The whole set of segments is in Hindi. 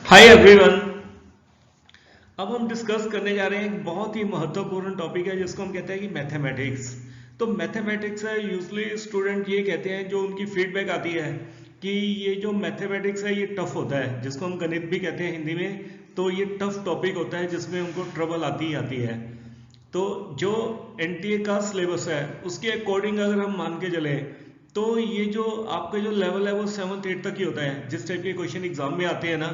Hi everyone. अब हम डिस्कस करने जा रहे हैं एक बहुत ही महत्वपूर्ण टॉपिक है जिसको हम कहते हैं कि मैथमेटिक्स। तो मैथमेटिक्स है, यूजली स्टूडेंट ये कहते हैं, जो उनकी फीडबैक आती है कि ये जो मैथमेटिक्स है ये टफ होता है, जिसको हम गणित भी कहते हैं हिंदी में। तो ये टफ टॉपिक होता है जिसमें उनको ट्रबल आती ही आती है। तो जो एनटीए का सिलेबस है उसके अकॉर्डिंग अगर हम मान के चले तो ये जो आपका जो लेवल है वो 7th 8th तक ही होता है। जिस टाइप के क्वेश्चन एग्जाम में आते हैं ना,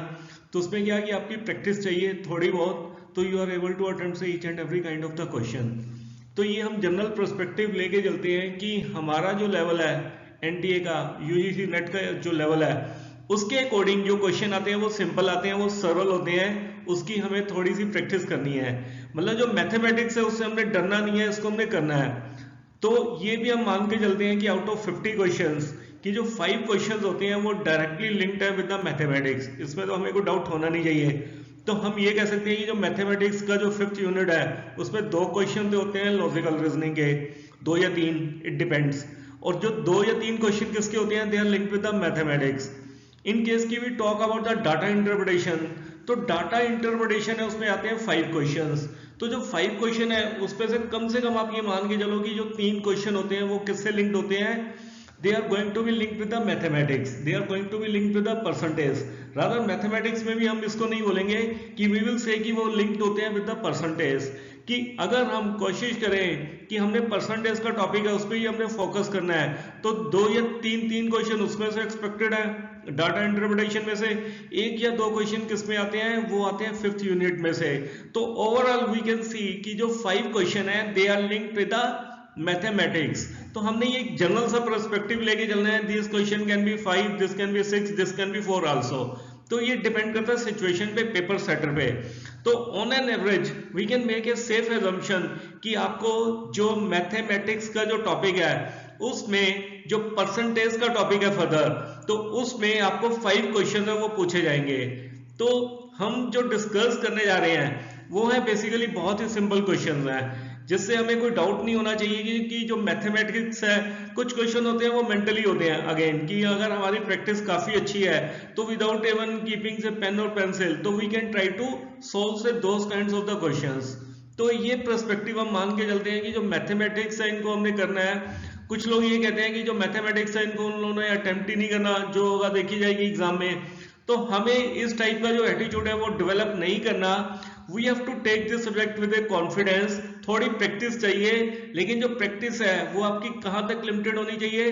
तो उसमें क्या है कि आपकी प्रैक्टिस चाहिए थोड़ी बहुत, तो you are able to attempt each and every kind of the question. तो ये हम जनरल पर्सपेक्टिव लेके चलते हैं कि हमारा जो लेवल है एनटीए का, यूजीसी नेट का जो लेवल है, उसके अकॉर्डिंग जो क्वेश्चन आते हैं वो सिंपल आते हैं, वो सरल होते हैं, उसकी हमें थोड़ी सी प्रैक्टिस करनी है। मतलब जो मैथमेटिक्स है उससे हमने डरना नहीं है, इसको हमने करना है। तो ये भी हम मान के चलते हैं कि आउट ऑफ 50 क्वेश्चंस कि जो 5 क्वेश्चंस होते हैं वो डायरेक्टली लिंक्ड है विद द मैथमेटिक्स, इसमें तो हमें कोई डाउट होना नहीं चाहिए। तो हम ये कह सकते हैं कि जो मैथमेटिक्स का जो 5th यूनिट है उसमें 2 क्वेश्चन होते हैं लॉजिकल रीजनिंग के, 2 या 3, इट डिपेंड्स। और जो 2 या 3 क्वेश्चन किसके होते हैं, they are linked with the mathematics. In case की we talk about the data interpretation, तो डाटा इंटरप्रिटेशन है उसमें आते हैं 5 क्वेश्चंस। तो जो 5 क्वेश्चन है उसमें से कम आप ये मान के चलो कि जो 3 क्वेश्चन होते हैं वो किससे लिंक्ड होते हैं, they are going to be linked with the mathematics, they are going to be linked with the percentage। rather mathematics में भी हम इसको नहीं बोलेंगे कि we will say कि वो linked होते हैं with the percentage, कि अगर हम कोशिश करें कि हमने परसेंटेज का टॉपिक है उस पर ही हमने फोकस करना है, तो 2 या 3 क्वेश्चन उसमें से एक्सपेक्टेड है डाटा इंटरप्रिटेशन में से, 1 या 2 क्वेश्चन किस में आते हैं, वो आते हैं 5th यूनिट में से। तो ओवरऑल वी कैन सी कि जो 5 क्वेश्चन है they are linked with the mathematics. तो हमने ये जनरल सा पर्सपेक्टिव लेके चलना है, this question can be 5, this can be 6, this can be 4 also. तो ये डिपेंड करता है सिचुएशन पे, पेपर सेटर पे। तो on an average we can make a safe assumption कि आपको जो मैथमेटिक्स का जो टॉपिक है उसमें जो परसेंटेज का टॉपिक है फर्दर, तो उसमें आपको 5 क्वेश्चन है वो पूछे जाएंगे। तो हम जो डिस्कस करने जा रहे हैं वो है बेसिकली बहुत ही सिंपल क्वेश्चन है, जिससे हमें कोई डाउट नहीं होना चाहिए कि जो मैथमेटिक्स है कुछ क्वेश्चन होते हैं वो मेंटली होते हैं अगेन, कि अगर हमारी प्रैक्टिस काफी अच्छी है तो without even keeping say pen और पेंसिल तो we can try to solve say those kinds of the questions. तो ये पर्सपेक्टिव हम मान के चलते हैं कि जो मैथमेटिक्स है इनको हमने करना है। कुछ लोग ये कहते हैं कि जो मैथमेटिक्स है इनको उन लोगों ने अटेम्प्ट ही नहीं करना, जो होगा देखी जाएगी एग्जाम में। तो हमें इस टाइप का जो एटीट्यूड है वो डेवलप नहीं करना। We have to take this subject with a confidence. थोड़ी प्रैक्टिस चाहिए, लेकिन जो प्रैक्टिस है वो आपकी कहां तक लिमिटेड होनी चाहिए,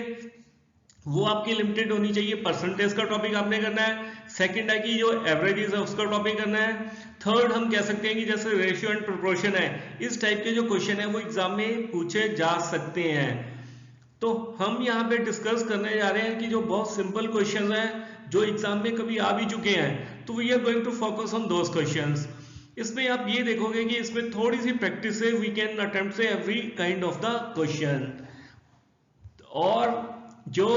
वो आपकी लिमिटेड होनी चाहिए। परसेंटेज का टॉपिक आपने करना है, सेकंड है कि जो एवरेजेस है उसका टॉपिक करना है, थर्ड हम कह सकते हैं कि जैसे रेशियो एंड प्रोपोर्शन है, इस टाइप के जो क्वेश्चन है वो एग्जाम में पूछे जा सकते हैं। तो हम यहाँ पे डिस्कस करने जा रहे हैं कि जो बहुत सिंपल क्वेश्चंस हैं जो एग्जाम में कभी आ भी चुके हैं, तो we are going to focus on those questions. इसमें आप ये देखोगे कि इसमें थोड़ी सी प्रैक्टिस से we can attempt say every kind of the question. और जो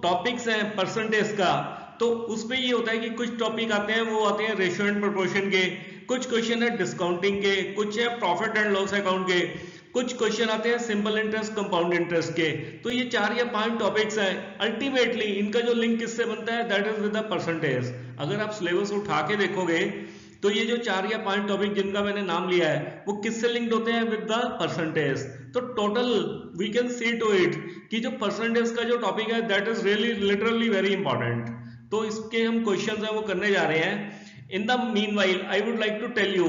टॉपिक्स हैं परसेंटेज का, तो उसमें ये होता है कि कुछ टॉपिक आते हैं वो आते हैं रेशियो एंड प्रोपोर्शन के, कुछ क्वेश्चन है डिस्काउंटिंग के, कुछ है प्रॉफिट एंड लॉस अकाउंट के, कुछ क्वेश्चन आते हैं सिंपल इंटरेस्ट कंपाउंड इंटरेस्ट के। तो ये 4 या 5 टॉपिक्स हैं। अल्टीमेटली इनका जो लिंक किससे बनता है, that is with the percentage. अगर आप सिलेबस उठा के देखोगे तो ये जो 4 या 5 टॉपिक जिनका मैंने नाम लिया है वो किससे लिंक्ड होते हैं, विद द परसेंटेज। तो total we can see to it कि जो परसेंटेज का जो टॉपिक है that is really literally very important. तो इसके हम क्वेश्चंस हैं वो करने जा रहे हैं। In the meanwhile I would like to tell you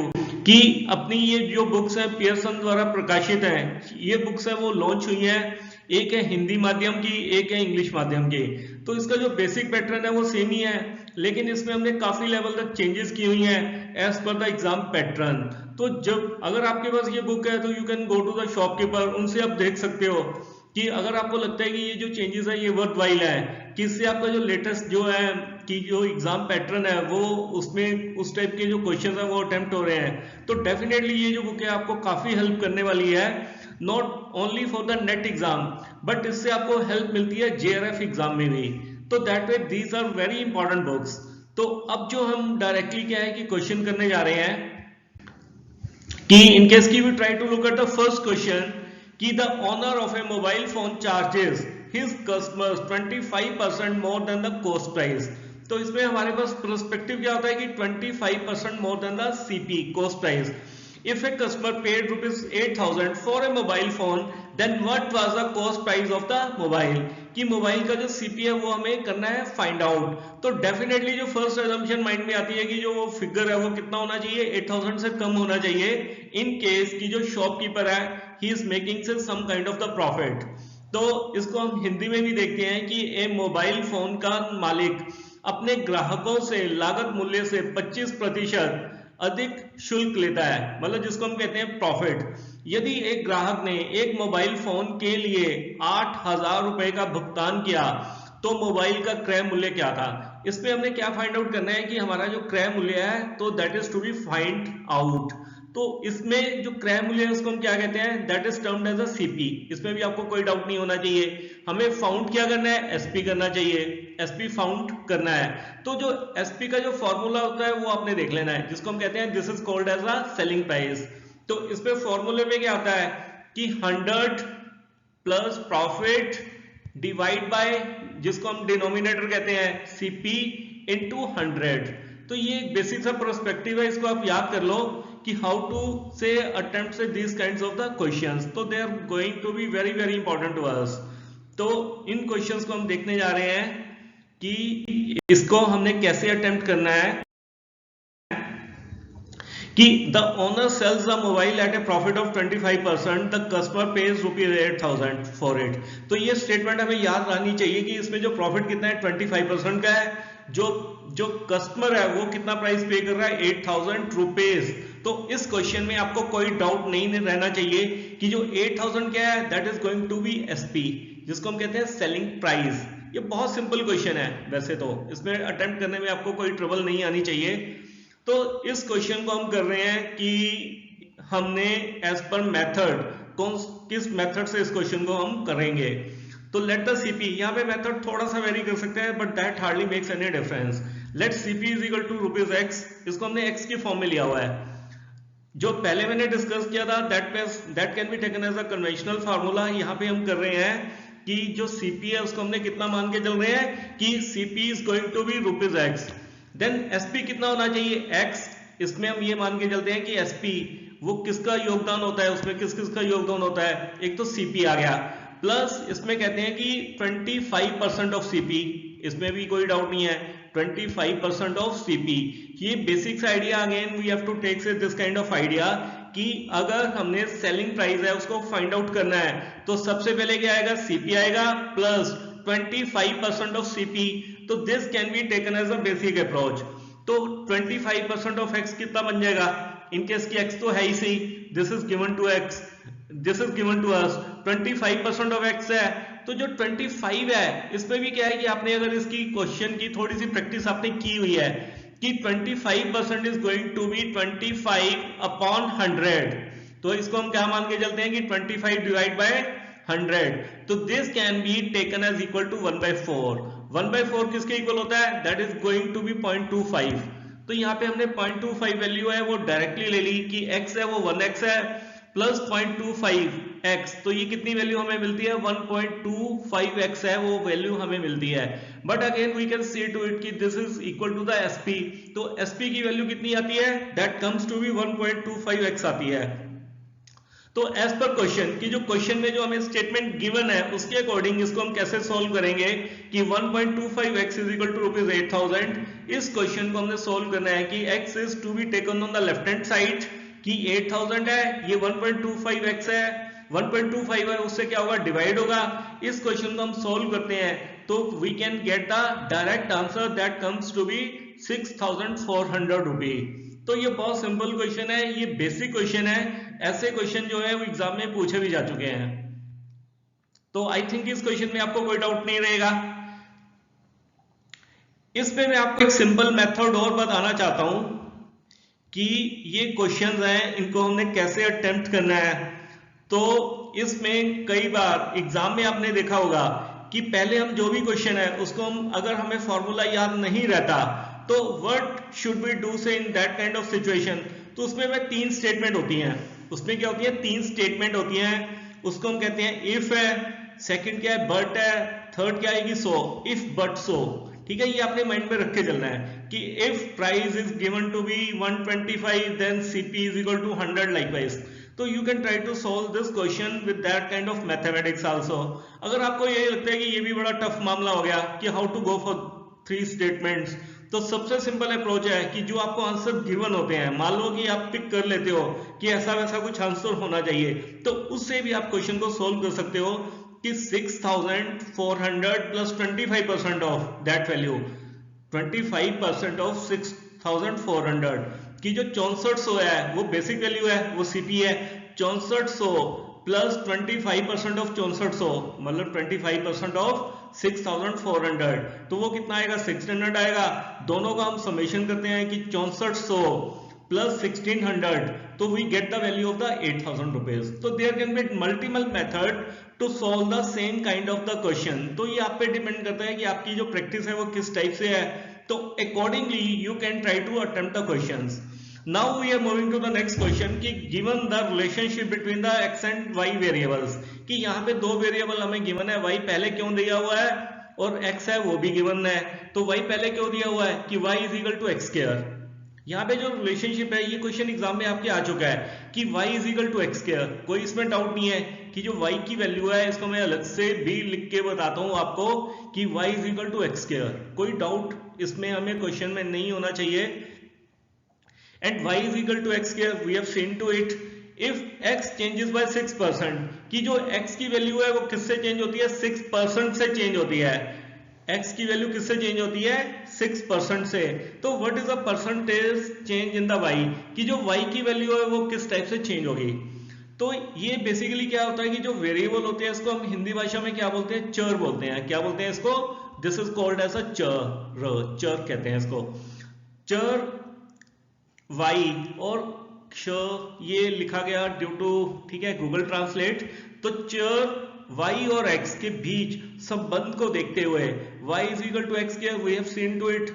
कि अपनी ये जो बुक्स हैं पियर्सन द्वारा प्रकाशित हैं, ये बुक्स हैं वो लॉन्च हुई हैं, एक है हिंदी माध्यम की, एक है इंग्लिश माध्यम की। तो इसका जो बेसिक पैटर्न है वो सेम ही है, लेकिन इसमें हमने काफी लेवल तक चेंजेस की हुई हैं as per the exam pattern. तो जब अगर आपके पास ये बुक है तो you can go to the shopkeeper, उनसे आप देख सकते हो कि अगर आपको लगता है कि ये जो चेंजेस है ये वर्थ वाइल है, कि इससे आपका जो लेटेस्ट जो है कि जो एग्जाम पैटर्न है वो उसमें उस टाइप के जो क्वेश्चंस है वो अटेम्प्ट हो रहे हैं, तो डेफिनेटली ये जो बुक है आपको काफी हेल्प करने वाली है, not only for the net exam but इससे आपको हेल्प मिलती है जेआरएफ एग्जाम में भी। तो that way these are very important books. तो अब जो हम डायरेक्टली क्या है कि क्वेश्चन करने जा रहे हैं कि इन केस की we try to look at the first question कि the owner of a mobile phone charges his customers 25% more than the cost price. तो इसमें हमारे पास पर्सपेक्टिव क्या होता है कि 25% more than the CP cost price. If a customer paid rupees 8,000 for a mobile phone, then what was the cost price of the mobile? कि मोबाइल का जो सीपी है वो हमें करना है फाइंड आउट। तो डेफिनेटली जो फर्स्ट असम्पशन माइंड में आती है कि जो वो फिगर है वो कितना होना चाहिए, 8,000 से कम होना चाहिए। इन केस की जो शॉपकीपर है he is making some kind of the profit. तो इसको हम हिंदी में भी देखते हैं कि ए मोबाइल फोन का मालिक अपने ग्राहकों से लागत मूल्य से 25% अधिक शुल्क लेता है, मतलब जिसको हम कहते हैं प्रॉफिट। यदि एक ग्राहक ने एक मोबाइल फोन के लिए 8,000 रुपए का भुगतान किया तो मोबाइल का क्रय मूल्य क्या था। इसमें हमने क्या फाइंड आउट करना है कि हमारा जो क्रय मूल्य है तो that is to be find out. तो इसमें जो क्रय मूल्य है उसको हम क्या कहते हैं, that is termed as a CP. इसमें भी आपको कोई डाउट नहीं होना चाहिए। हमें फाउंड क्या करना है, एसपी करना चाहिए, एसपी फाउंड करना है। तो जो एसपी का जो फॉर्मूला होता है वो आपने देख लेना है, जिसको हम कहते हैं this is called as a selling price. तो इसमें फॉर्मूले में क्या होता है कि 100 प्लस प्रॉफिट डिवाइड बाय, जिसको हम डिनोमिनेटर कहते हैं सीपी इनटू 100। तो ये एक बेसिक सा पर्सपेक्टिव है, इसको आप याद कर लो कि how to say attempt say this kinds of the questions. तो they are going to be very very important to us. तो इन क्वेश्चंस को हम देखने जा रहे हैं कि इसको हमने कैसे अटेम्प्ट करना है। कि the owner sells the mobile at a profit of 25%, the customer pays ₹8,000 for it. तो ये स्टेटमेंट हमें याद रहनी चाहिए कि इसमें जो प्रॉफिट कितना है 25% का है, जो कस्टमर है वो कितना प्राइस पे कर रहा है, 8,000 रुपीज। तो इस क्वेश्चन में आपको कोई डाउट नहीं रहना चाहिए कि जो 8,000 क्या है, that is going to be SP, जिसको हम कहते हैं सेलिंग प्राइस। ये बहुत सिंपल क्वेश्चन है वैसे तो, इसमें अटेम्प्ट करने में आपको कोई ट्रबल नहीं आनी चाहिए। तो इस क्वेश्चन को हम कर रहे हैं कि हमने एज पर मेथड किस मेथड से इस क्वेश्चन को हम करेंगे। तो लेट द सीपी, यहाँ पे मेथड थोड़ा सा वेरी कर सकते हैं but that hardly makes any difference. Let CP is equal to ₹x, इसको हमने x की फॉर्म में लिया हुआ है। जो पहले मैंने डिस्कस किया था that can be taken as a conventional formula. यहाँ पे हम कर रहे हैं कि जो सीपी है उसको हमने कितना मान के चल रहे हैं कि CP is going to be ₹x। Then SP कितना होना चाहिए, x। इसमें हम ये मान के चलते हैं कि एसपी वो किसका योगदान होता है, उसमें किस किस का योगदान होता है, एक तो सीपी आ गया, प्लस इसमें कहते हैं कि 25% ऑफ सीपी, इसमें भी कोई डाउट नहीं है 25% ऑफ सीपी। ये basics idea again we have to take say this kind of idea कि अगर हमने सेलिंग प्राइस है उसको फाइंड आउट करना है तो सबसे पहले क्या आएगा, सीपी आएगा प्लस 25% ऑफ सीपी। तो this can be taken as a basic approach. तो 25% ऑफ x कितना बन जाएगा, इनकेस की x तो है ही सही, this is given to x, this is given to us, 25% of x है। तो जो 25 है इसमें भी क्या है कि आपने अगर इसकी क्वेश्चन की थोड़ी सी प्रैक्टिस आपने की हुई है कि 25% is going to be 25 upon 100। तो इसको हम क्या मान के चलते हैं कि 25 डिवाइड बाय 100। तो this can be taken as equal to 1/4। 1/4 किसके इक्वल होता है, that is going to be 0.25। तो यहाँ पे हमने 0.25 वैल्यू है वो डायरेक्टली ले ली कि x है वो 1x है प्लस 0.25x। तो ये कितनी वैल्यू हमें मिलती है, 1.25x है वो वैल्यू हमें मिलती है। But again we can see to it कि this is equal to the SP. तो एसपी की वैल्यू कितनी आती है, that comes to B 1.25x आती है। तो एज पर क्वेश्चन कि जो क्वेश्चन में जो हमें स्टेटमेंट गिवन है उसके अकॉर्डिंग इसको हम कैसे सॉल्व करेंगे कि 1.25x इज इक्वल टू ₹8,000। इस क्वेश्चन को हमने सॉल्व करना है कि x is to be taken on the left hand side कि 8,000 है, ये 1.25x है, 1.25 है उससे क्या होगा, डिवाइड होगा। इस क्वेश्चन को हम सॉल्व करते हैं तो we can get the direct answer that comes to be 6,400 rupee. तो ये बहुत सिंपल क्वेश्चन है, ये बेसिक क्वेश्चन है। ऐसे क्वेश्चन जो है वो एग्जाम में पूछे भी जा चुके हैं। तो आई थिंक इस क्वेश्चन में आपको कोई डाउट नहीं रहेगा। इसमें मैं आपको एक सिंपल मेथड और बताना चाहता हूं कि ये क्वेश्चंस हैं इनको हमने कैसे अटेम्प्ट करना है। तो इसमें कई बार एग्जाम में आपने देखा होगा कि पहले हम जो भी क्वेश्चन है उसको हम अगर हमें फॉर्मूला याद नहीं रहता तो व्हाट शुड वी डू से in that kind of situation. तो उसमें वह 3 स्टेटमेंट होती हैं। उसमें क्या होती है, 3 स्टेटमेंट होती हैं। उसको हम कहते हैं इफ है, सेकंड क्या है बट है, थर्ड क्या आएगी सो, इफ बट सो। ठीक है, ये आपने माइंड में रख के चलना है कि if price is given to be 125 then CP is equal to 100 likewise. तो you can try to solve this question with that kind of mathematics also. अगर आपको ये लगता है कि ये भी बड़ा टफ मामला हो गया कि how to go for 3 statements, तो सबसे सिंपल अप्रोच है कि जो आपको आंसर गिवन होते हैं, मान लो कि आप पिक कर लेते हो कि ऐसा वैसा कुछ आंसर होना चाहिए, तो उससे भी आप क्वेश्चन को सोल्व कर सकते हो कि 6400 plus 25% of that value, 25% of 6400 की जो 6400 है वो बेसिक वैल्यू है, वो सीपी है। 6400 प्लस 25% ऑफ 6400 मतलब 25% ऑफ 6400, तो वो कितना आएगा? 1600 आएगा। दोनों का हम समेशन करते हैं कि 6400 प्लस 1600, तो we get the value of the 8000 rupees. तो there can be multiple method to solve the same kind of the question. तो ये आप पे डिपेंड करता है कि आपकी जो प्रैक्टिस है वो किस टाइप से है, तो accordingly you can try to attempt the questions. Now we are moving to the next question कि given the relationship between the x and y variables, कि यहाँ पे दो वेरिएबल हमें गिवन है, y पहले क्यों दिया हुआ है और x है वो भी गिवन है, तो y पहले क्यों दिया हुआ है कि y is equal to x square. यहाँ पे जो रिलेशनशिप है ये क्वेश्चन एग्जाम में आपके आ चुका है कि y is equal to x square, कोई इसमें डाउट नहीं है कि जो y की वैल्यू है इसको मैं अलग से भी लिख के बताता हूँ आपको कि y is equal to x square, कोई डाउट इसमें हमें क्वेश्चन में नहीं होना चाहिए। And y is equal to x square, we have seen to it if x changes by 6%, कि जो x की वैल्यू है वो किससे चेंज होती है? 6% से चेंज होती है। x की वैल्यू किससे चेंज होती है? 6% से। तो what is the percentage change in the y, कि जो y की वैल्यू है वो किस टाइप से चेंज होगी। तो ये बेसिकली क्या होता है कि जो वेरिएबल होते हैं इसको हम हिंदी भाषा में क्या बोलते हैं? चर बोलते हैं। क्या बोलते हैं इसको? This is called as a चर, चर कहते हैं इसको। चर y और क्ष ये लिखा गया ड्यू टू, ठीक है, गूगल ट्रांसलेट। तो चर y और x के बीच संबंध को देखते हुए y is equal to x square, we have seen to it.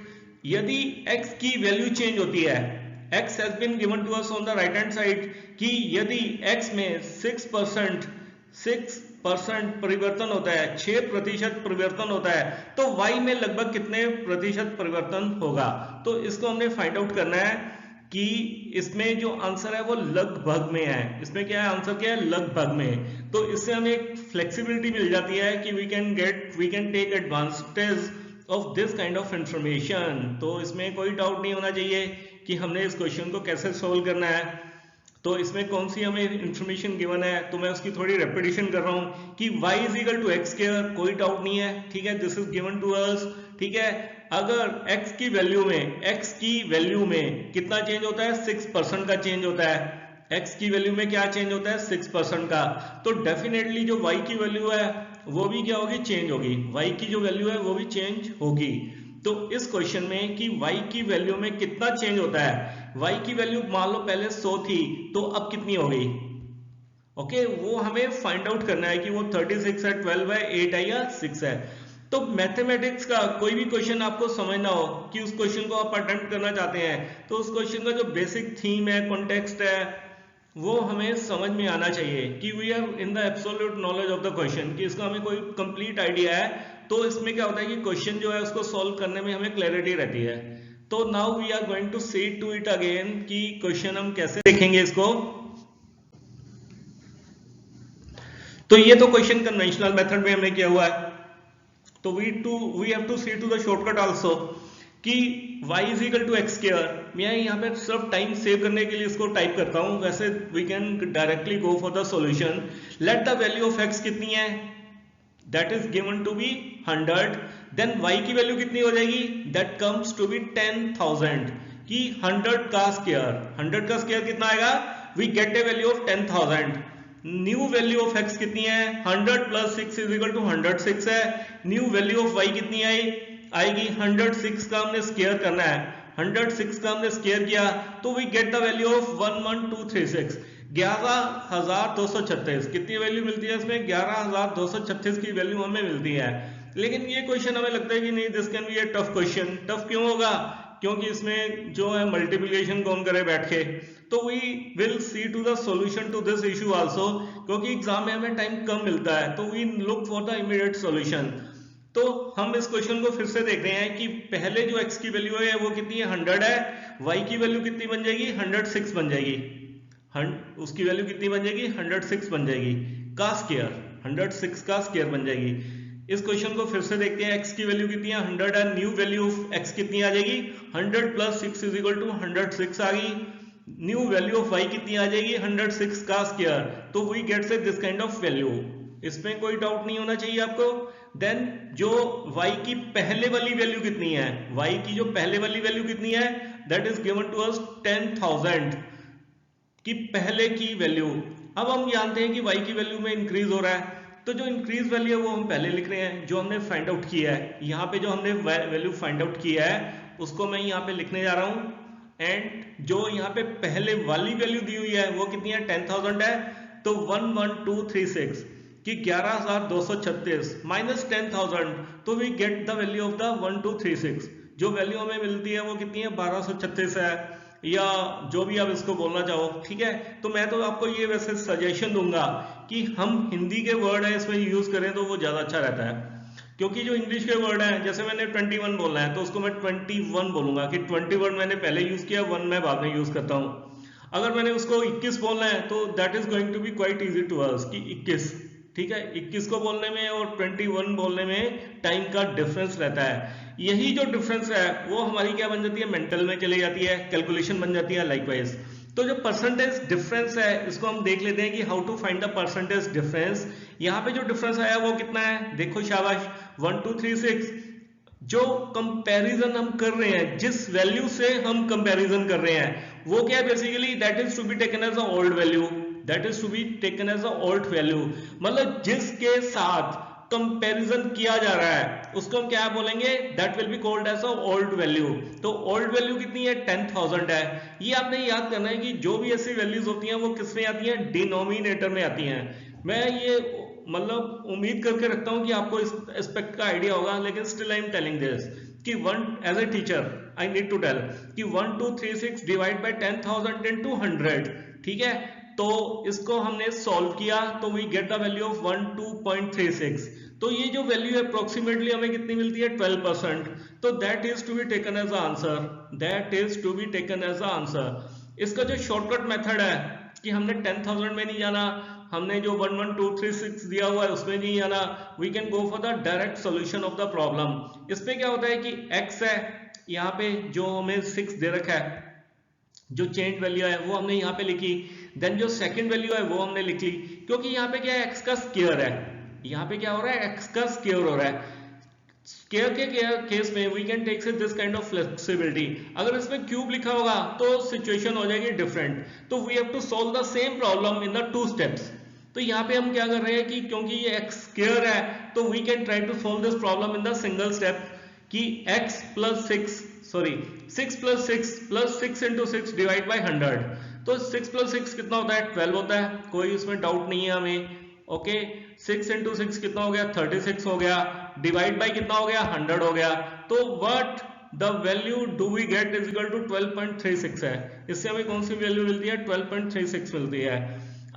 यदि x की वैल्यू चेंज होती है, x has been given to us on the right hand side, कि यदि x में 6% परिवर्तन होता है, 6% परिवर्तन होता है, तो y में लगभग कितने प्रतिशत परिवर्तन होगा। तो इसको हमने फाइंड आउट करना है कि इसमें जो आंसर है वो लगभग में है। इसमें क्या है? आंसर क्या है? लगभग में। तो इससे हमें एक फ्लेक्सिबिलिटी मिल जाती है कि we can take advantage of this kind of information. तो इसमें कोई डाउट नहीं होना चाहिए कि हमने इस क्वेश्चन को कैसे सोल्व करना है। तो इसमें कौन सी हमें इंफॉर्मेशन गिवन है, तो मैं उसकी थोड़ी रेपिटेशन कर रहा हूं कि y is equal to x square, कोई डाउट नहीं है, ठीक है, this is given to us, ठीक है। अगर x की वैल्यू में कितना चेंज होता है? 6% का चेंज होता है। x की वैल्यू में क्या चेंज होता है? 6% का। तो डेफिनेटली जो y की वैल्यू है वो भी क्या होगी? चेंज होगी। y की जो वैल्यू है वो भी चेंज होगी। तो इस क्वेश्चन में कि y की वैल्यू में कितना चेंज होता है, y की वैल्यू मान लो पहले 100 थी तो अब कितनी हो गई, ओके, वो हमें फाइंड आउट करना है कि वो 36 है, 12 है, 8 है या 6 है। तो मैथमेटिक्स का कोई भी क्वेश्चन आपको समझना हो कि उस क्वेश्चन को आप अटेम्प्ट करना चाहते हैं, तो उस क्वेश्चन का जो बेसिक थीम है, कॉन्टेक्स्ट है, वो हमें समझ में आना चाहिए कि we are in the absolute knowledge of the question, कि इसका हमें कोई कंप्लीट आइडिया है। तो इसमें क्या होता है कि क्वेश्चन जो है उसको सॉल्व करने में हमें क्लैरिटी रहती है। तो now we are going to see to it again कि क्वेश्चन हम कैसे देखेंगे इसको। तो ये तो क्वेश्चन कन्वेंशनल मेथड में हमने किया हुआ है। तो we have to see to the shortcut also कि y is equal to x square. मैं यहाँ पे सिर्फ टाइम सेव करने के लिए इसको टाइप करता हूँ, वैसे we can directly go for the solution. Let the value of x कितनी है, that is given to be 100, then y की वैल्यू कितनी हो जाएगी, दैट कम्स टू बी 10,000 कि 100 का स्क्वायर कितना आएगा, we get a value of 10,000। New value of x कितनी है, 100 प्लस 6 इज इक्वल टू 106 है। न्यू वैल्यू ऑफ y कितनी आएगी 106 का हमने स्क्वायर करना है, 106 का हमने स्क्वायर किया तो we get the value of 11236, 11,236। कितनी वैल्यू मिलती है इसमें, 11,236 की वैल्यू हमें मिलती है। लेकिन ये क्वेश्चन हमें लगता है कि नहीं, this can B A tough question. Tough क्यों होगा, क्योंकि इसमें जो है मल्टीप्लिकेशन कौन करे बैठ के। तो we will see to the solution to this issue also, क्योंकि एग्जाम में हमें टाइम कम मिलता है, तो we look for the immediate solution. तो हम इस क्वेश्चन को फिर से देख रहे हैं कि पहले जो x की वैल्यू है वो कितनी है 100 है, y की वैल्यू कितनी बन जाएगी 106 बन जाएगी, उसकी वैल्यू कितनी बन जाएगी 106 बन जाएगी का स्क्वायर, 106 का स्क्वायर बन जाएगी। इस क्वेश्चन को फिर से देखते हैं, x की वैल्यू कितनी है 100 है, न्यू वैल्यू ऑफ x कितनी आ जाएगी 100 प्लस 6 इज इक्वल टू 106 आ गई, न्यू वैल्यू ऑफ y कितनी आ जाएगी 106 का स्क्वायर, तो वी गेट से दिस काइंड ऑफ वैल्यू, इसमें कोई डाउट नहीं होना चाहिए आपको। देन जो y की पहले वाली वैल्यू कितनी है, y की जो पहले वाली वैल्यू कितनी है that is given to us 10,000 की पहले की वैल्यू। अब हम जानते हैं कि y की वैल्यू में इंक्रीज हो रहा है, तो जो इंक्रीज वैल्यू है वो हम पहले लिख रहे हैं, जो हमने फाइंड आउट किया है यहाँ पे, जो हमने वैल्यू फाइंड आउट किया है उसको मैं यहाँ पे लिखने जा रहा हूँ, एंड जो यहाँ पे पहले वाली वैल्यू दी हुई है वो कितनी है 10,000 है, तो 11236 कि 11,236 माइनस 10,000, तो we get the value of the 1236, जो वैल्यू हमें मिलती है वो कितनी है 1236 है, या जो भी आप इसको बोलना चाहो, ठीक है। तो मैं तो आपको ये वैसे सजेशन दूंगा कि हम हिंदी के वर्ड है इसमें यूज करें तो वो ज्यादा अच्छा रहता है, क्योंकि जो इंग्लिश के वर्ड है, जैसे मैंने 21 बोलना है तो उसको मैं 21 बोलूंगा कि 21 मैंने पहले यूज किया, 1 मैं बाद में यूज करता हूँ। अगर मैंने उसको 21 बोलना है तो that is going to be quite easy to us कि 21, ठीक है, 21 को बोलने में और 21 बोलने में टाइम का डिफरेंस रहता है। यही जो डिफरेंस है वो हमारी क्या बन जाती है, मेंटल में चली जाती है, कैलकुलेशन बन जाती है लाइकवाइज। तो जो परसेंटेज डिफरेंस है इसको हम देख लेते हैं कि how to find the percentage difference. यहाँ पे जो डिफरेंस आया वो कितना है, देखो शाबाश 1236, जो कंपैरिजन हम कर रहे हैं, जिस वैल्यू से हम कंपैरिजन कर रहे हैं वो क्या है basically, that is to be taken as a old value, that is to be taken as a old value, मतलब जिसके साथ कंपैरिजन किया जा रहा है उसको हम क्या बोलेंगे, that will be called as a old value. तो ओल्ड वैल्यू कितनी है 10,000 है। ये आपने याद करना है कि जो भी ऐसी वैल्यूज होती हैं वो किसमें आती हैं, डिनोमिनेटर में आती हैं। मैं ये मतलब उम्मीद करके रखता हूं कि आपको इस एस्पेक्ट का आइडिया होगा, लेकिन still I am telling this कि one as a teacher I need to tell कि 1236 डिवाइड बाय 10,000 इनटू 100, ठीक है। तो इसको हमने सॉल्व किया तो we get the value of 12.36। तो ये जो वैल्यू है अप्रोक्सीमेटली हमें कितनी मिलती है 12%, तो that is to be taken as answer, that is to be taken as answer. इसका जो शॉर्टकट मेथड है कि हमने 10,000 में नहीं जाना, हमने जो 11236 दिया हुआ है उसमें नहीं जाना, we can go for the direct solution of the problem. इसमें क्या होता है कि x है, यहाँ पे जो हमें 6 दे रखा है, जो चेंज वैल्यू है वो हमने यहाँ पे लिखी, देन जो सेकंड वैल्यू है वो हमने लिख ली, क्योंकि यहाँ पे क्या है x का स्क्वायर है, यहाँ पे क्या हो रहा है x का स्क्वायर हो रहा है। स्क्वायर के केस में we can take this kind of flexibility. अगर इसमें क्यूब लिखा होगा तो सिचुएशन हो जाएगी डिफरेंट, तो we have to solve the same problem in the 2 steps. तो यहाँ पे हम क्या कर रहे हैं कि क्योंकि ये x स्क्वायर है तो we can try to solve this problem in the single step कि x plus 6 plus 6 into 6 divide by 100, तो 6 प्लस 6 कितना होता है 12 होता है, कोई इसमें डाउट नहीं है हमें। ओके 6 इंटू 6 कितना हो गया 36 हो गया, डिवाइड बाई कितना हो गया 100 हो गया, तो what the value do we get is equal to 12.36 है। इससे हमें कौन सी वैल्यू मिलती है 12.36 मिलती है।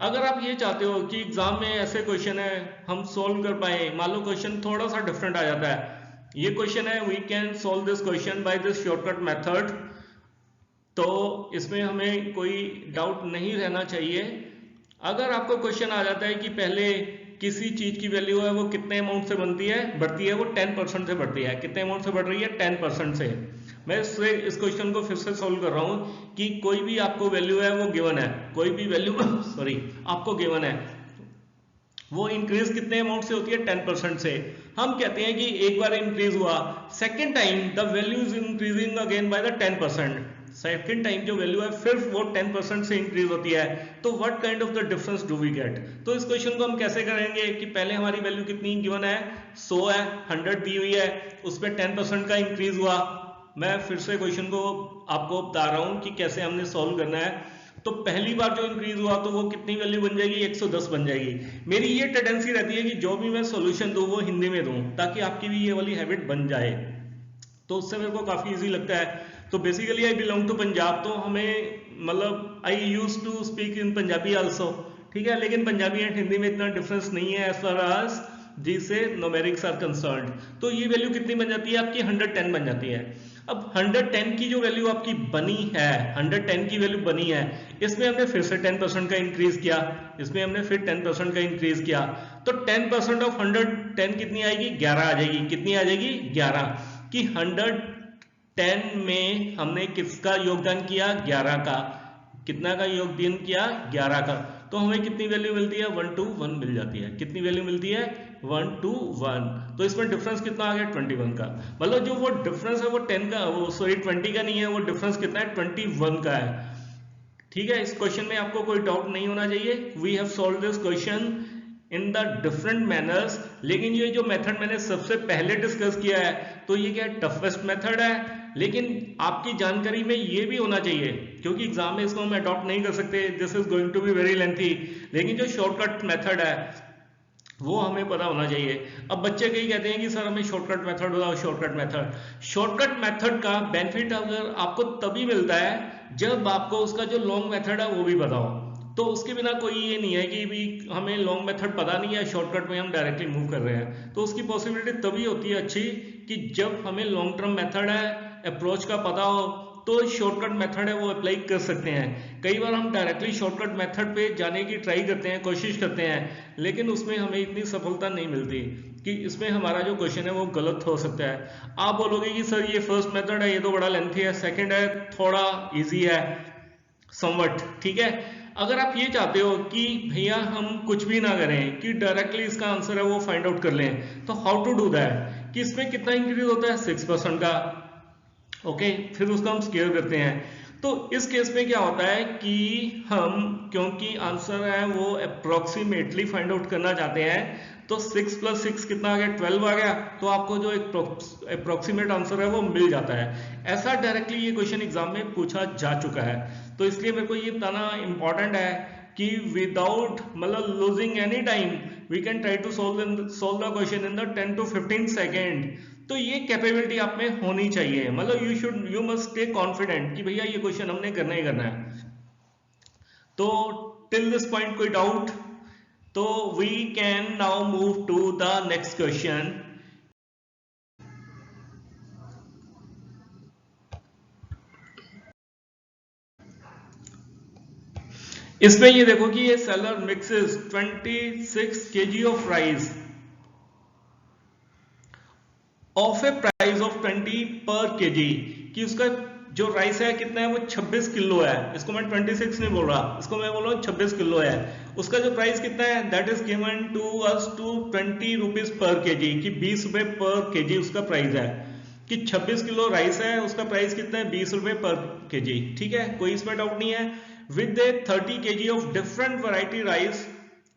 अगर आप ये चाहते हो कि एग्जाम में ऐसे क्वेश्चन है हम सोल्व कर पाए, मान लो क्वेश्चन थोड़ा सा डिफरेंट आ जाता है, ये क्वेश्चन है we can solve this question by this shortcut method, तो इसमें हमें कोई डाउट नहीं रहना चाहिए। अगर आपको क्वेश्चन आ जाता है कि पहले किसी चीज की वैल्यू है वो कितने अमाउंट से बनती है बढ़ती है, वो 10% से बढ़ती है, कितने अमाउंट से बढ़ रही है 10% से। मैं इस क्वेश्चन को फिर से सोल्व कर रहा हूं कि कोई भी आपको वैल्यू है वो गिवन है, कोई भी वैल्यू सॉरी आपको गिवन है, वो इंक्रीज कितने अमाउंट से होती है 10% से। हम कहते हैं कि एक बार इंक्रीज हुआ, second time the value is increasing again by the 10%, second time जो वैल्यू है फिर वो 10% से इंक्रीज होती है, तो what kind of the difference do we get. तो इस क्वेश्चन को हम कैसे करेंगे कि पहले हमारी वैल्यू कितनी गिवन है 100 है, 100 दी हुई है, उस पर 10% का इंक्रीज हुआ। मैं फिर से क्वेश्चन को आपको बता रहा हूं कि कैसे हमने सॉल्व करना है। तो पहली बार जो इंक्रीज हुआ तो वो कितनी वैल्यू बन जाएगी 110 बन जाएगी। मेरी ये टेंडेंसी रहती है कि जो भी मैं सॉल्यूशन दूं वो हिंदी में दूं ताकि आपकी भी ये वाली हैबिट बन जाए, तो उससे मेरे को काफी इजी लगता है। तो basically I belong to Punjab, तो हमें मतलब I use to speak in Punjabi also, ठीक है, लेकिन पंजाबी एंड हिंदी में इतना डिफरेंस नहीं है एज फार एज जी से न्यूमेरिक्स आर कंसर्न्ड, तो ये वैल्यू कितनी बन जाती है आपकी 110 बन जाती है। अब 110 की जो वैल्यू आपकी बनी है, 110 की वैल्यू बनी है, इसमें हमने फिर से 10% का इंक्रीज किया, इसमें हमने फिर 10% का इंक्रीज किया, तो 10% ऑफ 110 कितनी आएगी, 11 आ जाएगी। कितनी आ जाएगी, 11, कि 110 में हमने किसका योगदान किया, 11 का। कितना का योगदान किया, 11 का। तो हमें कितनी वैल्यू मिलती है, 1 to 1 मिल जाती है। कितनी वैल्यू मिलती है, 1 to 1। तो इसमें डिफरेंस कितना आ गया, 21 का। मतलब जो वो डिफरेंस है वो 10 का, वो सॉरी 20 का नहीं है, वो डिफरेंस कितना है, 21 का है। ठीक है, इस क्वेश्चन में आपको कोई डाउट नहीं होना चाहिए। We have solve this question in the different manners. लेकिन ये जो मेथड मैंने सबसे पहले डिस्कस किया है, तो ये क्या टफेस्ट मेथड है, लेकिन आपकी जानकारी में ये भी होना चाहिए, क्योंकि एग्जाम में इसको हम अडॉप्ट नहीं कर सकते, this is going to be very lengthy. लेकिन जो शॉर्टकट मेथड है वो हमें पता होना चाहिए। अब बच्चे कई कहते हैं कि सर हमें शॉर्टकट मेथड बताओ, शॉर्टकट मेथड। शॉर्टकट मेथड का बेनिफिट अगर आपको तभी मिलता है जब आपको उसका जो लॉन्ग मेथड है वो भी पता हो। तो उसके बिना कोई ये नहीं है कि भी हमें लॉन्ग मेथड पता नहीं है, शॉर्टकट में हम डायरेक्टली मूव कर रहे हैं। तो उसकी पॉसिबिलिटी तभी होती है अच्छी कि जब हमें लॉन्ग टर्म मेथड है, अप्रोच का पता हो, तो शॉर्टकट मेथड है वो अप्लाई कर सकते हैं। कई बार हम डायरेक्टली शॉर्टकट मेथड पे जाने की ट्राई करते हैं, कोशिश करते हैं, लेकिन उसमें हमें इतनी सफलता नहीं मिलती कि इसमें हमारा जो क्वेश्चन है वो गलत हो सकता है। आप बोलोगे कि सर ये फर्स्ट मेथड है, ये तो बड़ा लेंथी है, सेकंड है थोड़ा इजी है समवट, ठीक है। अगर आप ये चाहते हो कि भैया हम कुछ भी ना करें, कि डायरेक्टली इसका आंसर है वो फाइंड आउट कर लें, तो हाउ टू डू दैट, कि इसमें कितना इंक्रीज होता है, 6% का। ओके, फिर उसका हम स्केयर करते हैं। तो इस केस में क्या होता है कि हम, क्योंकि आंसर है वो अप्रोक्सीमेटली फाइंड आउट करना चाहते हैं, तो 6 + 6 कितना आ गया, 12 आ गया। तो आपको जो अप्रोक्सीमेट आंसर है वो मिल जाता है। ऐसा डायरेक्टली ये क्वेश्चन एग्जाम में पूछा जा चुका है। तो इसलिए मेरे को ये बताना इंपॉर्टेंट है कि विदाउट मतलब losing any time we can try to solve the question in the 10 to 15 second. तो ये कैपेबिलिटी आप में होनी चाहिए, मतलब यू मस्ट स्टे कॉन्फिडेंट कि भैया ये क्वेश्चन हमने करना ही करना है। तो टिल दिस पॉइंट कोई डाउट? तो we can now move to the next question. इसमें ये देखो कि ये seller mixes 26 kg of rice of a price of 20 per kg, कि उसका जो राइस है कितना है, वो 26 किलो है। इसको मैं 26 नहीं बोल रहा, इसको मैं बोल रहा हूँ 26 किलो है। उसका जो प्राइस कितना है, that is given to us to 20 rupees per kg, कि 20 रुपए पर kg उसका प्राइस है। कि 26 किलो राइस है, उसका प्राइस कितना है, 20 रुपए पर kg। ठीक है, कोई इसमें डाउट नहीं है। With 30 kg of different variety rice,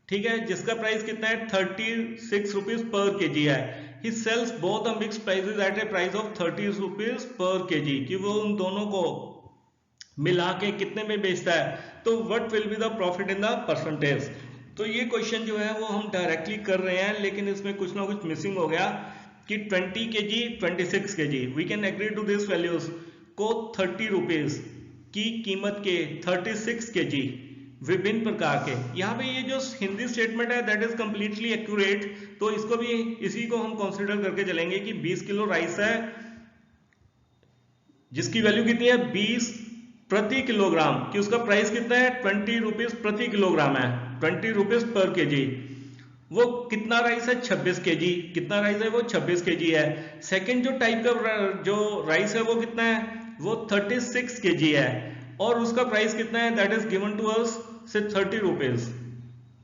ठीक है, जिसका प्राइस कितना है, 36 रुपीज पर kg है। He sells both the mixed prices at a price of 30 rupees per kg, कि वो उन दोनों को मिला के कितने में बेचता है। तो what will be the profit in the percentage? तो ये क्वेश्चन जो है वो हम डायरेक्टली कर रहे हैं, लेकिन इसमें कुछ ना कुछ मिसिंग हो गया कि 20 kg 26 kg we can agree to this values को 30 रुपीज की कीमत के 36 kg विभिन्न प्रकार के। यहाँ पे ये जो हिंदी स्टेटमेंट है दैट इज कंप्लीटली एक्यूरेट, तो इसको भी इसी को हम कंसीडर करके चलेंगे कि 20 किलो राइस है जिसकी वैल्यू कितनी है, 20 प्रति किलोग्राम, कि उसका प्राइस कितना है, 20 रुपीज प्रति किलोग्राम है, 20 रुपीज पर kg। वो कितना राइस है, 26 kg। कितना राइस है, वो 26 kg है। सेकंड जो टाइप का जो राइस है वो कितना है, वो 36 kg है, और उसका प्राइस कितना है, that is given to us से 30 rupees.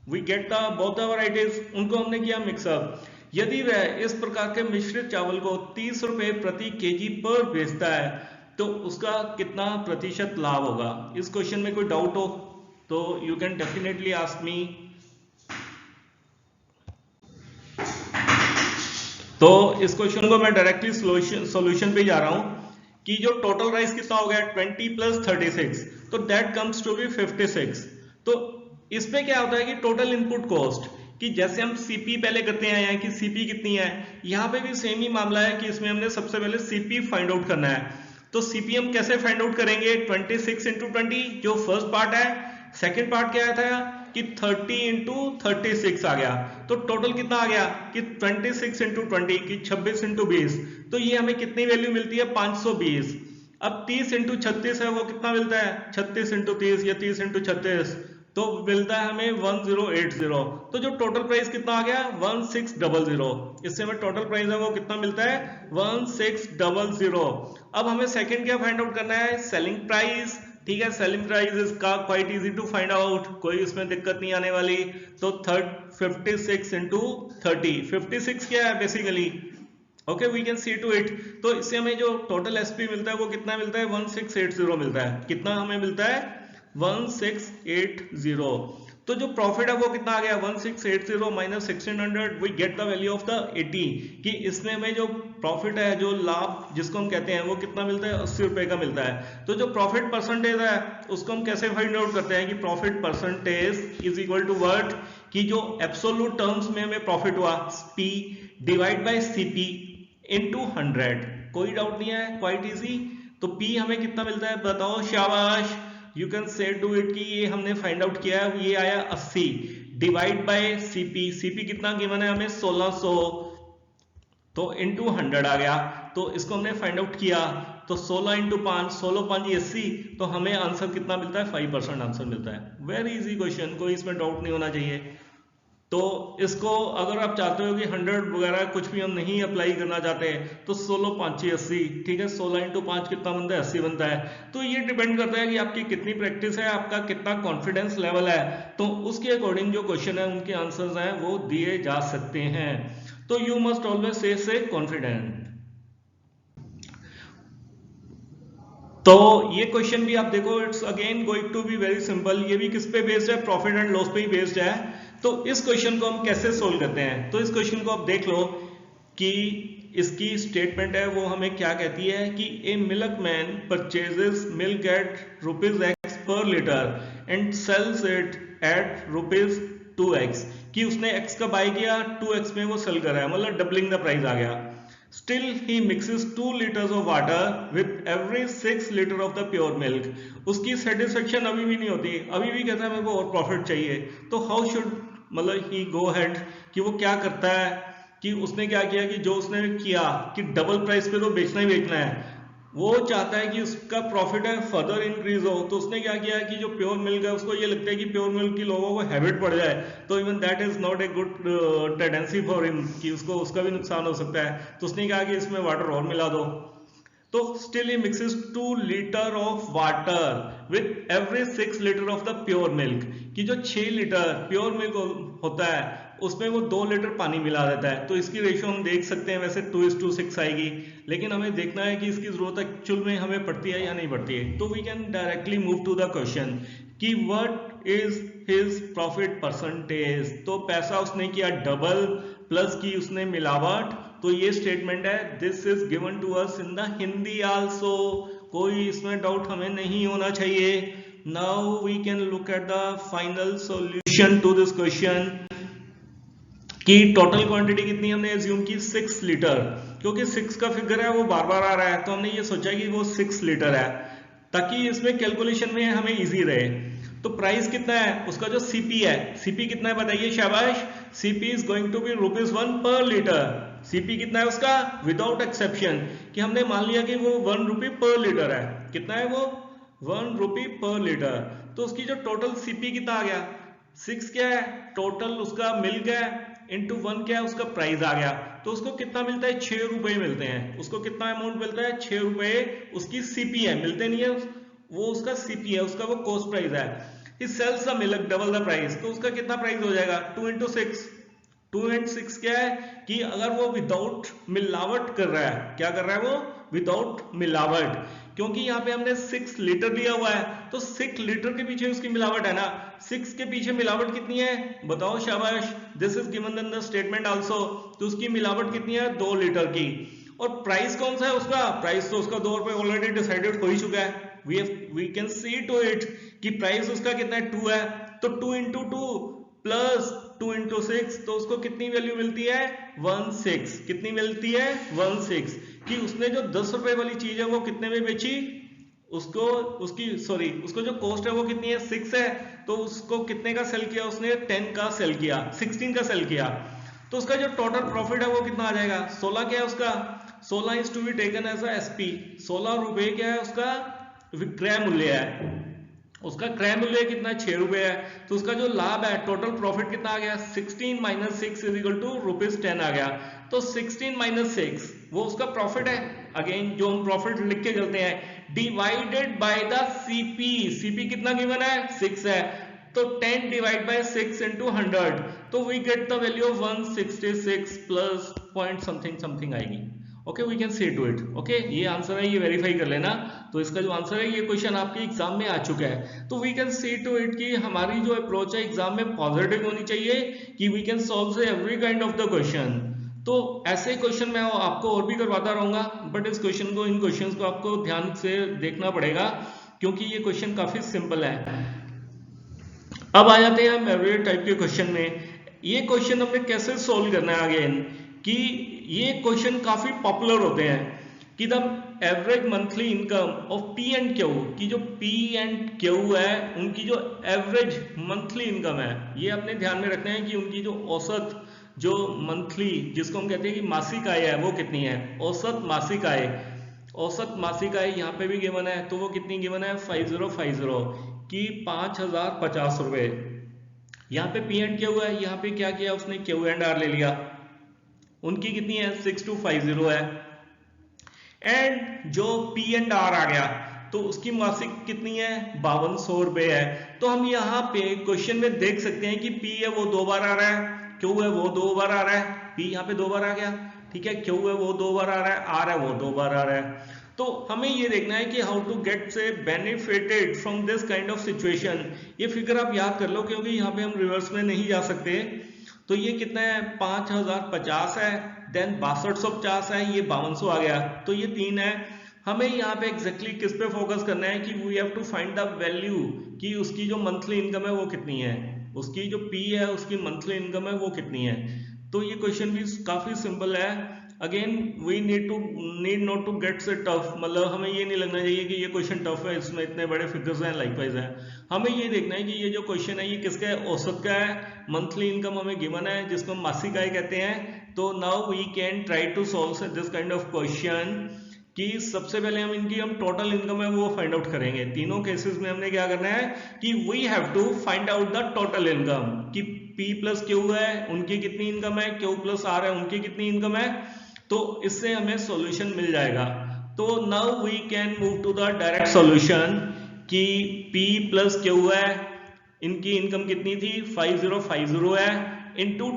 We get the both the varieties, उनको हमने किया मिक्सअप। यदि वह इस प्रकार के मिश्रित चावल को 30 रुपए प्रति kg पर बेचता है, तो उसका कितना प्रतिशत लाभ होगा। इस क्वेश्चन में कोई डाउट हो तो you can definitely ask me. तो इस क्वेश्चन को मैं डायरेक्टली सॉल्यूशन पे जा रहा हूं कि जो टोटल राइस कितना हो गया, 20 + 36, तो दैट कम्स टू बी 56। तो इसमें क्या होता है कि टोटल इनपुट कॉस्ट, कि जैसे हम सीपी पहले करते आए हैं कि सीपी कितनी है, यहाँ पे भी सेम ही मामला है कि इसमें हमने सबसे पहले सीपी फाइंड आउट करना है। तो सीपी हम कैसे फाइंड आउट करेंगे, 26 × 20 जो फर्स्ट पार्ट है। सेकंड पार्ट क्या था, कि 30 इंटू 36 आ गया, तो टोटल कितना आ गया कि 26 इंटू 20 की 26 इंटू 20, तो ये हमें कितनी वैल्यू मिलती है 520। अब 30 इंटू 36 है, वो कितना मिलता है 36 इंटू 30 या 30 इंटू 36, तो मिलता है हमें 1080। तो जो टोटल प्राइस कितना आ गया 1600। इससे हमें टोटल प्राइस है वो कितना मिलता है 1600। अब हमें सेकंड क्या फाइंड आउट करना है, सेलिंग प्राइस। ठीक है, सेलिंग प्राइस इज का quite easy to find out, कोई इसमें दिक्कत नहीं आने वाली। तो 56 इंटू 30, 56 क्या है basically, okay we can see to it. तो इससे हमें जो टोटल एसपी मिलता है वो कितना मिलता है 1680 मिलता है। कितना हमें मिलता है 1680। तो जो प्रॉफिट है वो कितना आ गया 1680 minus 1600, we get the value of the 80, कि इसमें हमें जो प्रॉफिट है, जो लाभ जिसको हम कहते हैं, वो कितना मिलता है 80 रुपए का मिलता है। तो जो प्रॉफिट परसेंटेज है उसको हम कैसे फाइंड आउट करते हैं कि profit percentage is equal to what, कि जो एब्सोल्यूट टर्म्स में हमें प्रॉफिट हुआ P divide by CP into 100। कोई डाउट नहीं है, क्वाइट इजी। तो P हमें कितना मिलता है बताओ, शाबाश, you can say do it, कि ये हमने फाइंड आउट किया है, ये आया 80 डिवाइड बाय CP कितना गिवन है हमें 1600, तो इनटू 100 आ गया। तो इसको हमने फाइंड आउट किया, तो 16 इंटू 5, 16 5 80, तो हमें आंसर कितना मिलता है 5% आंसर मिलता है। वेरी इजी क्वेश्चन, कोई इसमें डाउट नहीं होना चाहिए। तो इसको अगर आप चाहते हो कि 100 वगैरह कुछ भी हम नहीं अप्लाई करना चाहते हैं, तो 16 5 80, ठीक है, 16 इंटू 5 कितना बनता है 80 बनता है। तो ये डिपेंड करता है कि आपकी कितनी प्रैक्टिस है, आपका कितना कॉन्फिडेंस लेवल है, तो उसके अकॉर्डिंग जो क्वेश्चन है उनके आंसर्स हैं वो दिए जा सकते हैं। तो you must always so confident. तो ये क्वेश्चन भी आप देखो, it's again going to be very simple. ये भी किस पे बेस्ड है, प्रॉफिट एंड लॉस पे ही बेस्ड है। तो इस क्वेश्चन को हम कैसे सोल्व करते हैं, तो इस क्वेश्चन को आप देख लो कि इसकी स्टेटमेंट है वो हमें क्या कहती है कि a milk man purchases milk at ₹X per litre and sells it at ₹2X, कि उसने x का बाय किया, 2x में वो सेल कर रहा है, मतलब डबलिंग द प्राइस आ गया। Still he mixes 2 liters of water with every 6 liter of the pure milk. उसकी सेटिस्फेक्शन अभी भी नहीं होती, अभी भी कहता है मेरे को और प्रॉफिट चाहिए। तो हाउ शुड मतलब ही गो हेड, कि वो क्या करता है कि उसने क्या किया कि जो उसने किया कि डबल प्राइस पे तो बेचना ही बेचना है, वो चाहता है कि उसका प्रॉफिट है फर्दर इंक्रीज हो। तो उसने क्या किया कि जो प्योर मिल्क है उसको ये लगता है कि प्योर मिल्क की लोगों को हैबिट पड़ जाए, तो even that is not a good tendency for him, कि उसको उसका भी नुकसान हो सकता है। तो उसने कहा कि इसमें वाटर और मिला दो। तो still he mixes 2 litre of water with every 6 litre of the pure milk, कि जो 6 लीटर प्योर मिल्क होता है उसमें वो 2 लीटर पानी मिला देता है। तो इसकी रेशियो हम देख सकते हैं, वैसे 2:6 आएगी, लेकिन हमें देखना है कि इसकी जरूरत एक्चुअल में हमें पड़ती है या नहीं पड़ती है। तो we can directly move to the question कि what is his profit percentage. तो पैसा उसने किया डबल प्लस की उसने मिलावट। तो ये स्टेटमेंट है, this is given to us in the Hindi also, कोई इसमें डाउट हमें नहीं होना चाहिए। Now we can look at the final solution to this question, कि टोटल क्वांटिटी कितनी हमने एज्यूम की 6 लीटर, क्योंकि 6 का फिगर है वो बार बार आ रहा है, तो हमने ये सोचा कि वो 6 लीटर है, ताकि इसमें कैलकुलेशन में हमें इजी रहे। तो प्राइस कितना है उसका, जो सीपी है, सीपी कितना है बताइए, शाबाश, CP is going to be ₹1 per litre. CP कितना है उसका विदाउट एक्सेप्शन, कि हमने मान लिया कि वो ₹1 पर लीटर है। कितना है वो ₹1 पर लीटर। तो उसकी जो टोटल सीपी कितना आ गया 6 क्या है टोटल उसका मिल्क है, इंटू 1 क्या है उसका प्राइस आ गया। तो उसको कितना मिलता है 6 रुपए मिलते हैं। उसको कितना अमाउंट मिलता है 6 रुपए, उसकी सीपी है, मिलते नहीं है वो उसका सीपी है, उसका वो कॉस्ट प्राइस है। He sells the milk double the price, तो उसका कितना प्राइस हो जाएगा 2 इंटू 6। 2 इंटू 6 क्या है कि अगर वो विदाउट मिलावट कर रहा है, क्या कर रहा है वो विदाउट मिलावट, क्योंकि यहाँ पे हमने 6 लीटर दिया हुआ है, तो 6 लीटर के पीछे उसकी मिलावट है ना। 6 के पीछे मिलावट कितनी है बताओ, शाबाश, this is given in the statement also. तो उसकी मिलावट कितनी है 2 लीटर की। और प्राइस कौन सा है उसका, प्राइस तो उसका 2 रुपए ऑलरेडी डिसाइडेड हो ही चुका है। We can see to it कि प्राइस उसका कितना है 2 है, तो 2 इंटू 2 प्लस 2 इंटू 6, तो उसको कितनी वैल्यू मिलती है 16। कितनी मिलती है 16, कि उसने जो 10 रुपए वाली चीज है वो कितने में बेची उसको उसको जो कॉस्ट है वो कितनी है 6 है, तो उसको कितने का सेल किया उसने 10 का सेल किया, 16 का सेल किया, तो उसका जो टोटल प्रॉफिट है वो कितना आ जाएगा 16। क्या है उसका 16 is to be taken as a SP, 16 रुपए क्या है उसका विक्रय मूल्य है, उसका क्रय मूल्य कितना 6 रुपए है, तो उसका जो लाभ है टोटल प्रॉफिट कितना आ गया 16 माइनस 6 इज इक्वल टू ₹10 आ गया, तो 16 माइनस 6 वो उसका प्रॉफिट है। अगेन जो हम प्रॉफिट लिख के चलते हैं divided by the CP, CP कितना गिवन है 6 है, तो 10 डिवाइड बाय 6 इंटू 100, तो we get the value of 166 plus point something something आएगी। Okay we can see to it. Okay ये आंसर है, ये वेरीफाई कर लेना। तो इसका जो आंसर है ये क्वेश्चन आपके एग्जाम में आ चुका है, तो we can see to it कि हमारी जो अप्रोच है एग्जाम में पॉजिटिव होनी चाहिए कि we can solve every kind of the question. तो ऐसे क्वेश्चन मैं आपको और भी करवाता रहूंगा, बट इन क्वेश्चंस को आपको ध्यान से देखना पड़ेगा क्योंकि ये क्वेश्चन काफी सिंपल है। अब आ जाते हैं हम एवरेज टाइप के क्वेश्चन में। ये क्वेश्चन हमने कैसे सोल्व करना है अगेन, कि ये क्वेश्चन काफी पॉपुलर होते हैं कि the average monthly income of P and Q, की जो पी एंड क्यू है उनकी जो एवरेज मंथली इनकम है, ये अपने ध्यान में रखना है कि उनकी जो औसत जो मंथली जिसको हम कहते हैं कि मासिक आय है वो कितनी है, औसत मासिक आय, औसत मासिक आय यहाँ पे भी गिवन है, तो वो कितनी गिवन है 5050 की 5050 रुपए। यहाँ पे पी एंड क्यू है, यहाँ पे क्या किया उसने क्यू एंड आर ले लिया, उनकी कितनी है 6250 है, एंड जो पी एंड आर आ गया तो उसकी मासिक कितनी है 5200 रुपए है। तो हम यहाँ पे क्वेश्चन में देख सकते हैं कि पी है वो 2 बार आ रहा है, क्यू है वो 2 बार आ रहा है, पी यहाँ पे 2 बार आ गया, ठीक है, क्यू है वो 2 बार आ रहा है, आर है वो 2 बार आ रहा है। तो हमें ये देखना है कि हाउ टू गेट से benefited from this kind of situation. ये फिगर आप याद कर लो क्योंकि यहाँ पे हम रिवर्स में नहीं जा सकते। तो ये कितना है 5050 है, देन 6250 है, ये 5200 आ गया, तो ये 3 है। हमें यहाँ पे एग्जैक्टली किस पे फोकस करना है कि we have to find the value कि उसकी जो मंथली इनकम है वो कितनी है, उसकी जो पी है उसकी मंथली इनकम है वो कितनी है। तो ये क्वेश्चन भी काफी सिंपल है। Again we need not to get so tough, मतलब हमें ये नहीं लगना चाहिए कि ये क्वेश्चन टफ है, इसमें इतने बड़े फिगर्स हैं लाइकवाइज है। हमें ये देखना है कि ये जो क्वेश्चन है ये किसका है, औसत का है, मंथली इनकम हमें गिवन है जिसको हम मासिक आय कहते हैं। तो now we can try to solve this kind of question कि सबसे पहले हम टोटल इनकम है वो फाइंड आउट करेंगे। तीनों केसेस में हमने क्या करना है कि we have to find out the total income, कि पी प्लस क्यू है उनकी कितनी इनकम है, क्यू प्लस आर है उनकी कितनी इनकम है, तो इससे हमें सॉल्यूशन मिल जाएगा। तो now we can move to the direct solution कि P प्लस क्यू है, इनकी इनकम कितनी थी 5050 है, इंटू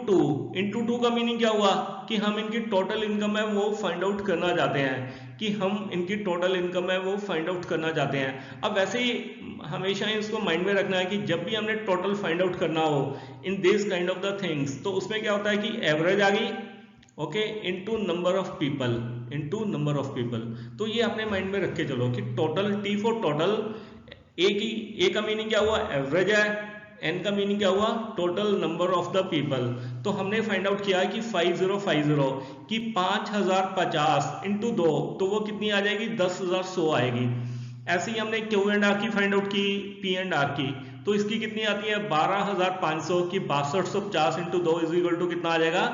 टू का मीनिंग क्या हुआ कि हम इनकी टोटल इनकम है वो फाइंड आउट करना चाहते हैं, कि हम इनकी टोटल इनकम है वो फाइंड आउट करना चाहते हैं। अब वैसे ही हमेशा इसको माइंड में रखना है कि जब भी हमने टोटल फाइंड आउट करना हो in this kind of the things, तो उसमें क्या होता है कि एवरेज आ गई, okay, into number of people. तो ये अपने माइंड में रख के चलो कि टोटल टी फॉर टोटल, ए का मीनिंग क्या हुआ एवरेज है, एन का मीनिंग क्या हुआ total number of the people. तो हमने फाइंड आउट किया कि 5050 की 5050 इंटू 2, तो वो कितनी आ जाएगी 10100 आएगी। ऐसे ही हमने क्यू एंड आर की फाइंड आउट की, पी एंड आर की, तो इसकी कितनी आती है 12500 की 6250 इंटू 2 इज इक्वल टू कितना आ जाएगा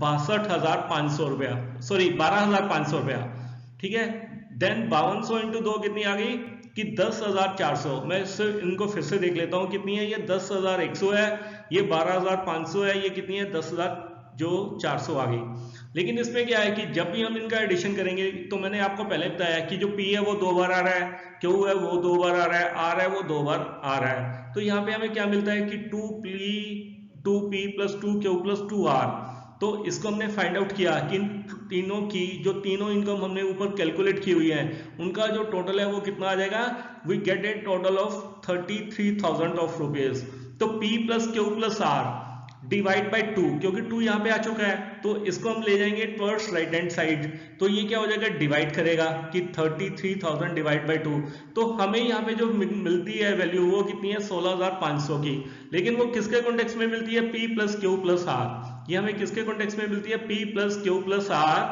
62500 रुपया, सॉरी 12500 रुपया, ठीक है। देन 5200 इंटू 2 कितनी आ गई कि 10400। मैं इससे इनको फिर से देख लेता हूं कितनी है, ये 10100 है, ये 12500 है, ये कितनी है 10400 आ गई। लेकिन इसमें क्या है कि जब भी हम इनका एडिशन करेंगे, तो मैंने आपको पहले बताया कि जो P है वो 2 बार आ रहा है, Q है वो 2 बार आ रहा है, R है वो 2 बार आ रहा है। तो यहाँ पे हमें क्या मिलता है कि 2P plus 2Q plus 2R। तो इसको हमने फाइंड आउट किया कि तीनों की जो तीनों इनकम हमने ऊपर कैलकुलेट की हुई है उनका जो टोटल है वो कितना आ जाएगा, we get a total of 33,000 of rupees. तो P plus Q plus R divide by 2, क्योंकि 2 यहाँ पे आ चुका है तो इसको हम ले जाएंगे टवर्ड्स राइट हैंड साइड, तो ये क्या हो जाएगा डिवाइड करेगा कि 33,000 डिवाइड बाई 2। तो हमें यहाँ पे जो मिलती है वैल्यू वो कितनी है 16,500 की, लेकिन वो किसके कॉन्टेक्स्ट में मिलती है P plus Q plus R. ये हमें किसके कॉन्टेक्स्ट में मिलती है P plus Q plus R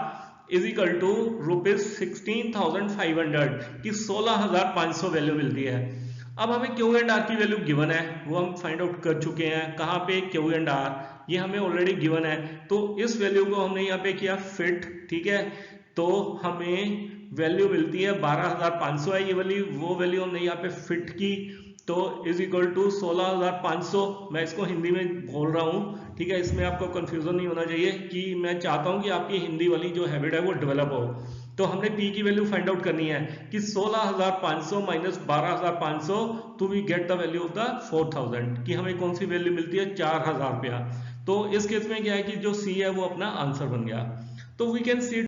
is equal to ₹16,500 की 16,500 वैल्यू मिलती है। अब हमें क्यू एंड आर की वैल्यू गिवन है, वो हम फाइंड आउट कर चुके हैं। कहाँ पे? क्यू एंड आर, ये हमें ऑलरेडी गिवन है। तो इस वैल्यू को हमने यहाँ पे किया फिट, ठीक है। तो हमें वैल्यू मिलती है 12,500 है ये वाली, वो वैल्यू हमने यहाँ पे फिट की, तो इज इक्वल टू 16,500। मैं इसको हिंदी में बोल रहा हूँ, ठीक है, इसमें आपको कंफ्यूजन नहीं होना चाहिए कि मैं चाहता हूँ कि आपकी हिंदी वाली जो हैबिट है वो डेवलप हो। तो हमने P की वैल्यू फाइंड आउट करनी है कि 16,500 माइनस 12,500 तो we get the value of the 4,000 कि हमें कौन सी वैल्यू मिलती है? 4,000 रुपया। तो इस केस में क्या है कि जो C है वो अपना आंसर बन गया। तो वी कैन सी